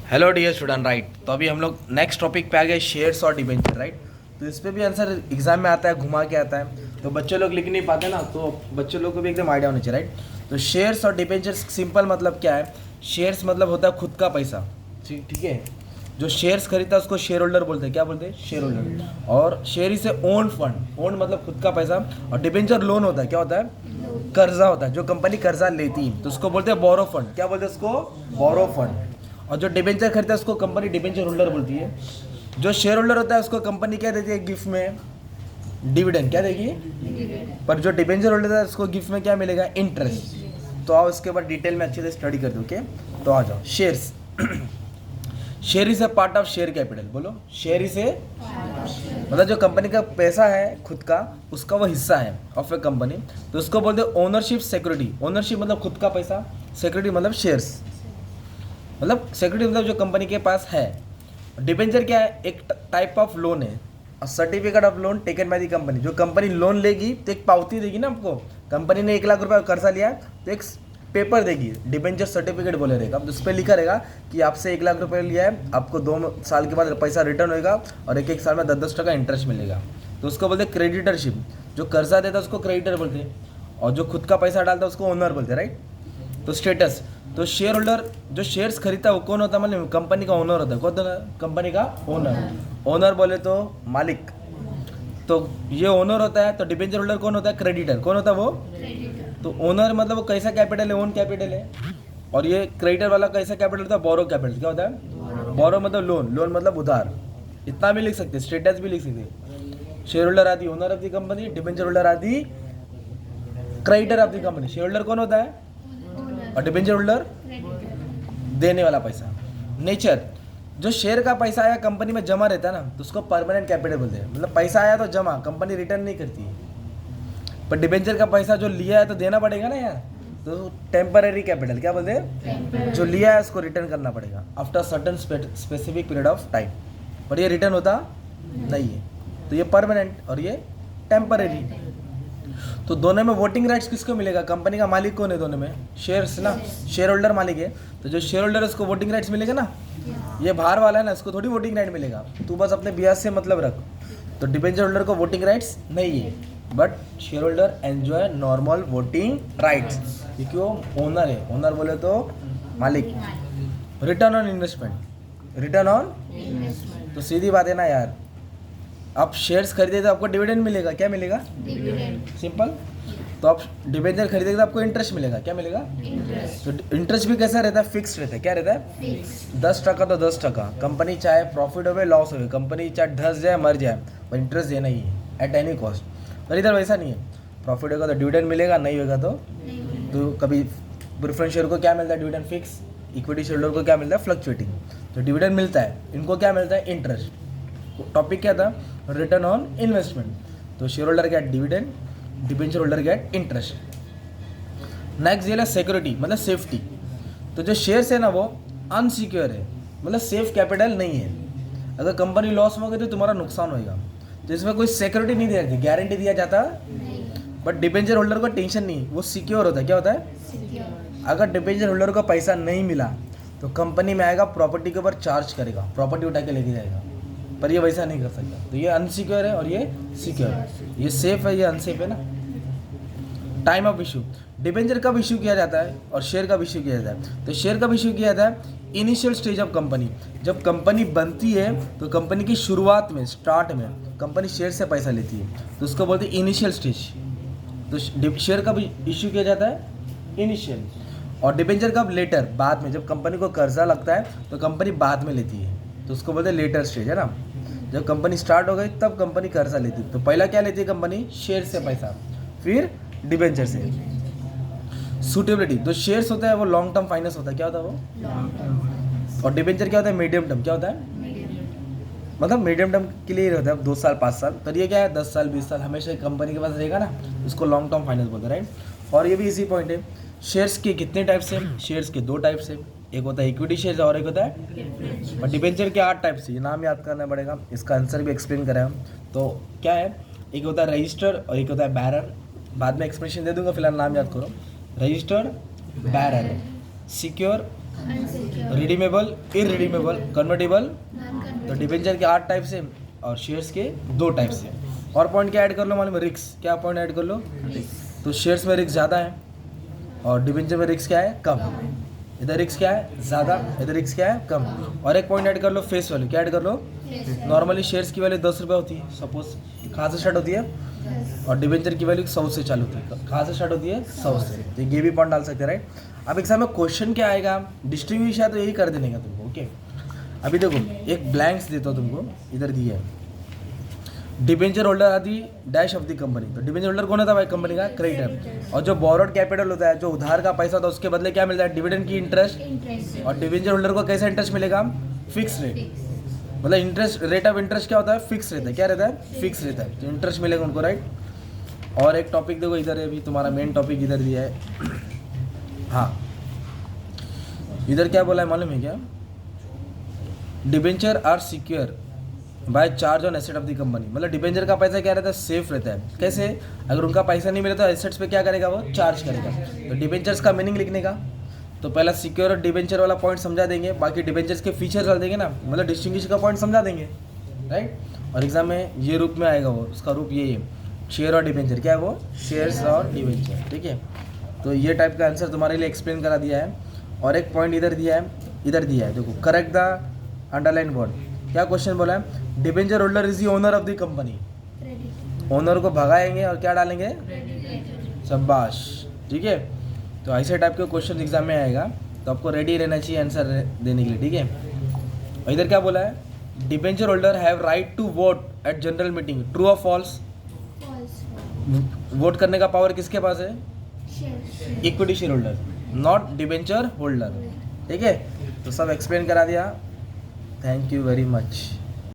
Hello dear student right. तो अभी हम लोग नेक्स्ट टॉपिक पे आ गए, शेयर्स और डिबेंचर राइट। तो इस पे भी आंसर एग्जाम में आता है, घुमा के आता है, तो बच्चे लोग लिख नहीं पाते ना, तो बच्चे लोग को भी एकदम आइडिया होना चाहिए राइट। तो शेयर्स और डिबेंचर सिंपल मतलब क्या है, शेयर्स मतलब होता है खुद का पैसा, ठीक है। जो शेयर्स खरीदता है उसको शेयर होल्डर बोलते हैं, क्या बोलते हैं, शेयर होल्डर। और share is a own fund, own मतलब खुद का पैसा। और डिबेंचर लोन होता है, क्या होता है, कर्जा होता है। जो कंपनी कर्जा लेती है तो उसको बोलते हैं बोरो फंड, क्या बोलते हैं उसको, बोरो फंड। और जो डिबेंचर खरीदता है उसको कंपनी डिबेंचर होल्डर बोलती है। जो शेयर होल्डर होता है उसको कंपनी क्या देती है गिफ्ट में, डिविडेंड क्या देगी। पर जो डिबेंचर होल्डर है उसको गिफ्ट में क्या मिलेगा, इंटरेस्ट। तो आओ इसके बाद डिटेल में अच्छे से स्टडी कर दो, ओके। तो आ जाओ, shares. Share is a part of share capital, बोलो शेयर इज ए मतलब जो कंपनी का पैसा है खुद का, उसका वो हिस्सा है ऑफ ए कंपनी, तो उसको बोलते हैं ओनरशिप सिक्योरिटी। ओनरशिप मतलब खुद का पैसा, सिक्योरिटी मतलब शेयर्स, मतलब सिक्योरिटी मतलब जो कंपनी के पास है। डिबेंचर क्या है, एक टाइप ऑफ लोन है, certificate of loan taken by the company. जो कंपनी लोन लेगी तो एक पावती देगी ना आपको, कंपनी ने 1 लाख रुपए कर्जा लिया तो एक पेपर देगी, डिबेंचर सर्टिफिकेट बोले रहेगा। अब उस पर लिखा रहेगा कि आपसे 1 लाख रुपए लिया है, आपको 2 साल के बाद पैसा रिटर्न होगा और एक साल में 10-10% इंटरेस्ट मिलेगा। तो उसको बोलते हैं क्रेडिटरशिप। जो कर्जा देता है उसको क्रेडिटर बोलते हैं, और जो खुद का पैसा डालता है उसको ओनर बोलते हैं राइट। तो स्टेटस, तो शेयर होल्डर जो शेयर्स खरीदता है वो कौन होता है, मतलब कंपनी का ओनर होता है। कौन होता है, कंपनी का ओनर। ओनर बोले तो मालिक, तो ये ओनर होता है। तो डिबेंचर होल्डर कौन होता है, क्रेडिटर। कौन होता है वो, तो ओनर मतलब वो कैसा कैपिटल है, ओन कैपिटल है। और ये क्रेडिटर वाला कैसा कैपिटल होता है, बोरो कैपिटल। क्या होता है, बोरो मतलब लोन, लोन मतलब उधार। इतना भी लिख सकते, स्टेटस भी लिख सकते। शेयर होल्डर आदि owner of the company, debenture holder आदि creditor of the company. Share holder कौन होता है, और डिबेंचर होल्डर देने वाला पैसा। नेचर, जो शेयर का पैसा आया कंपनी में जमा रहता है ना, तो उसको परमानेंट कैपिटल बोलते हैं। मतलब पैसा आया तो जमा, कंपनी रिटर्न नहीं करती है। पर डिबेंचर का पैसा जो लिया है तो देना पड़ेगा ना यार, तो टेम्पररी कैपिटल क्या बोलते हैं, जो लिया है उसको रिटर्न करना पड़ेगा after certain specific period of time. पर ये रिटर्न होता नहीं है, तो ये परमानेंट और ये टेम्पररी। तो दोनों में वोटिंग राइट्स किसको मिलेगा, कंपनी का मालिक कौन है दोनों में, शेयर्स ना, शेयर होल्डर मालिक है। तो जो शेयर होल्डर है उसको वोटिंग राइट्स मिलेगा ना, ये बाहर वाला है ना, उसको थोड़ी वोटिंग राइट मिलेगा। तू बस अपने ब्याज से मतलब रख। तो डिबेंचर होल्डर को वोटिंग राइट्स नहीं है, but share holder enjoy normal voting rights, क्योंकि वो ओनर है। ओनर बोले तो मालिक। Return on investment, return on, तो सीधी बात है ना यार, आप शेयर्स खरीदे तो आपको डिविडेंड मिलेगा, क्या मिलेगा, डिविडेंड, सिंपल। तो आप डिबेंचर खरीदेंगे तो आपको इंटरेस्ट मिलेगा, क्या मिलेगा, इंटरेस्ट। तो इंटरेस्ट भी कैसा रहता है, फिक्स रहता है, क्या रहता है, 10% तो 10%। कंपनी चाहे प्रॉफिट हो लॉस हो, कंपनी चाहे धस जाए मर जाए, पर इंटरेस्ट देना ही है एट एनी कॉस्ट। पर इधर वैसा नहीं है, प्रॉफिट होगा तो डिविडेंड मिलेगा, नहीं होगा तो कभी प्रेफरेंस शेयर को क्या मिलता है, डिविडेंड फिक्स। इक्विटी शेयर को क्या मिलता है, फ्लक्चुएटिंग। तो डिविडेंड मिलता है, इनको क्या मिलता है, इंटरेस्ट। टॉपिक क्या था, रिटर्न ऑन इन्वेस्टमेंट। तो share holder get dividend, debenture holder get interest. Next ये सिक्योरिटी मतलब सेफ्टी। तो जो शेयर्स है ना वो अनसिक्योर है, मतलब सेफ कैपिटल नहीं है। अगर कंपनी लॉस में हो गई तो तुम्हारा नुकसान होगा, तो इसमें कोई सिक्योरिटी नहीं दिया जाती, गारंटी दिया जाता। बट डिबेंचर होल्डर को टेंशन नहीं, वो सिक्योर होता है। क्या होता है, अगर डिबेंचर होल्डर को पैसा नहीं मिला तो कंपनी में आएगा, प्रॉपर्टी के ऊपर चार्ज करेगा, प्रॉपर्टी उठा के लेके जाएगा। पर ये वैसा नहीं कर सकता। तो ये अनसिक्योर है और ये सिक्योर है, ये सेफ है, ये अनसेफ है ना। टाइम ऑफ इशू, डिबेंचर कब इशू किया जाता है और शेयर कब इशू किया जाता है। तो शेयर कब इशू किया जाता है, इनिशियल स्टेज ऑफ कंपनी। जब कंपनी बनती है तो कंपनी की शुरुआत में, स्टार्ट में कंपनी शेयर से पैसा लेती है, तो उसको बोलते हैं इनिशियल स्टेज। तो शेयर कब इशू किया जाता है, इनिशियल। और डिबेंचर कब, लेटर, बाद में। जब कंपनी को कर्जा लगता है तो कंपनी बाद में लेती है, तो उसको बोलते हैं लेटर स्टेज, है ना। जब कंपनी स्टार्ट हो गई तब कंपनी कर्जा लेती है। तो पहला क्या लेती है कंपनी, शेयर से पैसा, फिर डिबेंचर से। सूटेबिलिटी, तो शेयर्स होता है वो लॉन्ग टर्म फाइनेंस होता है, क्या होता है वो, और डिबेंचर क्या होता है, मीडियम टर्म। क्या होता है, मतलब मीडियम टर्म के लिए होता है 2 साल 5 साल। पर ये क्या है, 10 साल 20 साल हमेशा कंपनी के पास रहेगा ना, उसको लॉन्ग टर्म फाइनेंस बोलते हैं राइट। और ये भी इसी पॉइंट है, शेयर्स के कितने टाइप्स है, शेयर्स के 2 टाइप्स है, एक होता है इक्विटी शेयर और एक होता है, और डिबेंचर के 8 टाइप्स है, ये नाम याद करना पड़ेगा, इसका आंसर भी एक्सप्लेन करें हम। तो क्या है, एक होता है रजिस्टर और एक होता है बैरर। बाद में एक्सप्लेनेशन दे दूंगा, फिलहाल नाम याद करो। Registered, bearer, secure, redeemable, irredeemable, convertible. तो डिबेंचर के 8 टाइप्स है और शेयर्स के 2 टाइप्स है। और पॉइंट क्या ऐड कर लो मालूम है? रिस्क। क्या पॉइंट ऐड कर लो? तो शेयर्स में रिस्क ज़्यादा है और डिबेंचर में रिस्क क्या है? कम। इधर रिस्क क्या है? ज़्यादा, इधर रिस्क क्या है? कम। और एक पॉइंट ऐड कर लो, फेस वैल्यू। क्या ऐड कर लो? नॉर्मली शेयर्स की वैल्यू 10 रुपये होती है सपोज, कहाँ से स्टार्ट होती है? और डिबेंचर की वैल्यू 100 से चालू होती है। कहाँ से स्टार्ट होती है? 100 से। तो ये भी पॉइंट डाल सकते हैं, राइट। अब एग्जाम में क्वेश्चन क्या आएगा? डिस्ट्रीब्यूशन तो यही कर देने का तुमको, ओके। अभी देखो एक ब्लैंक्स देता हूँ तुमको, इधर दिया है डिबेंचर होल्डर आदि डैश ऑफ द कंपनी। तो डिबेंचर होल्डर कौन होता है भाई? कंपनी का क्रेडिटर। और जो बोरोड कैपिटल होता है, जो उधार का पैसा होता है, उसके बदले क्या मिलता है? डिविडेंड की इंटरेस्ट। और डिबेंचर होल्डर को कैसा इंटरेस्ट मिलेगा? Fix rate. मतलब इंटरेस्ट, रेट ऑफ इंटरेस्ट क्या होता है? फिक्स रहता है। क्या रहता है? फिक्स रहता है। तो इंटरेस्ट मिलेगा उनको, राइट। और एक टॉपिक देखो इधर है, अभी तुम्हारा मेन टॉपिक इधर दिया है। हाँ, इधर क्या बोला है मालूम है क्या? Debenture are secure by charge on asset of the company. मतलब डिबेंचर का पैसा क्या रहता है? सेफ रहता है। कैसे? अगर उनका पैसा नहीं मिले तो एसेट्स पे क्या करेगा? वो चार्ज करेगा। तो डिबेंचर्स का मीनिंग लिखने का, तो पहला सिक्योर और डिबेंचर वाला पॉइंट समझा देंगे, बाकी डिबेंचर्स के फीचर्स डाल देंगे ना, मतलब डिस्टिंग्विश का पॉइंट समझा देंगे, राइट। और एग्जाम में ये रूप में आएगा, वो उसका रूप ये है, शेयर और डिबेंचर। क्या है वो? शेयर्स और डिबेंचर, ठीक है। तो ये टाइप का आंसर तुम्हारे लिए एक्सप्लेन करा दिया है। और एक पॉइंट इधर दिया है, इधर दिया है देखो, करेक्ट द अंडरलाइन वर्ड। क्या क्वेश्चन बोला है? Debenture holder is the owner of the company. Owner को भगाएंगे और क्या डालेंगे? शाबाश, ठीक है। तो ऐसे टाइप के क्वेश्चन एग्जाम में आएगा, तो आपको रेडी रहना चाहिए आंसर देने के लिए, ठीक है। और इधर क्या बोला है? Debenture holder have right to vote at general meeting. True और फॉल्स? वोट करने का पावर किसके पास है? Equity share holder, not debenture holder, ठीक है। तो सब एक्सप्लेन करा दिया। Thank you very much.